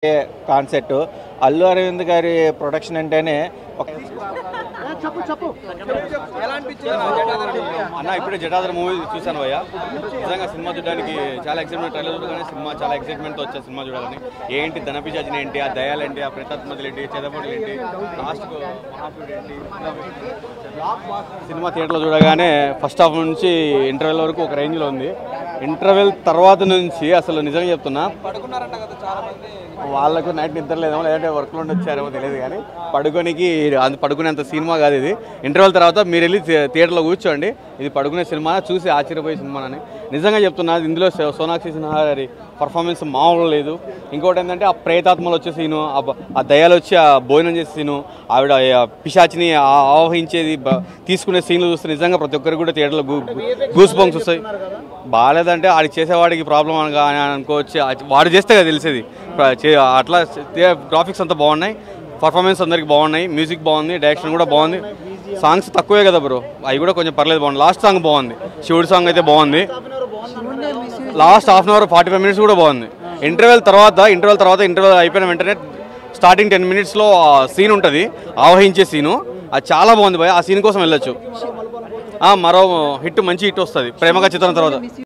Concept Allu Arvind గారి production అంటేనే అన్న ఇప్పుడే జటాధర్ మూవీ చూశాను భయ్య. నిజంగా సినిమా చూడడానికి చాలా ఎక్సైట్మెంట్, ట్రైలర్ చూడగానే సినిమా చాలా ఎక్సైట్మెంట్తో వచ్చే సినిమా చూడాలని. ఏంటి ధనపిజాజిని ఏంటి, ఆ దయాలేంటి, ఆ ప్రేతాత్మతులు ఏంటి, చేదపడులు ఏంటి, లాస్ట్ మహాపీడు ఏంటి, సినిమా థియేటర్లో చూడగానే ఫస్ట్ హాఫ్ నుంచి ఇంటర్వెల్ వరకు ఒక రేంజ్లో ఉంది. ఇంటర్వెల్ తర్వాత నుంచి అసలు నిజంగా చెప్తున్నా వాళ్ళకు నైట్ నిద్ర లేదేమో, లేదంటే వర్క్లో వచ్చారేమో తెలియదు, కానీ పడుకునేంత సినిమా కాదు ఇది. ఇంటర్వెల్ తర్వాత మీరు వెళ్ళి థియేటర్లో కూర్చోండి, ఇది పడుకునే సినిమా, చూసి ఆశ్చర్యపోయే సినిమానని నిజంగా చెప్తున్నా. ఇందులో సోనాక్షి సిన్హా గారి పర్ఫార్మెన్స్ మామూలు లేదు. ఇంకోటి ఏంటంటే ఆ ప్రేతాత్మలు వచ్చే సీను, ఆ దయాలు వచ్చి ఆ భోజనం చేసే సీను, ఆవిడ పిశాచిని ఆవహించేది తీసుకునే సీన్లు చూస్తే నిజంగా ప్రతి ఒక్కరికి కూడా థియేటర్లో గూస్ బంప్స్ వస్తాయి. బాగాలేదంటే ఆడికి చేసేవాడికి ప్రాబ్లం అని అనుకోవచ్చు, వాడు చేస్తే కదా తెలిసేది. అట్లా గ్రాఫిక్స్ అంతా బాగున్నాయి, పర్ఫార్మెన్స్ అందరికి బాగున్నాయి, మ్యూజిక్ బాగుంది, డైరెక్షన్ కూడా బాగుంది. సాంగ్స్ తక్కువే కదా బ్రో, అవి కూడా కొంచెం పర్లేదు, బాగుంది. లాస్ట్ సాంగ్ బాగుంది, శివుడి సాంగ్ అయితే బాగుంది. Last half an hour 45 minutes కూడా బాగుంది. ఇంటర్వెల్ అయిపోయిన వెంటనే స్టార్టింగ్ 10 minutesలో సీన్ ఉంటుంది, ఆవహించే సీను, అది చాలా బాగుంది భయ్. ఆ సీన్ కోసం వెళ్ళొచ్చు. మరో హిట్, మంచి హిట్ వస్తుంది ప్రేమగా చిత్రం తర్వాత.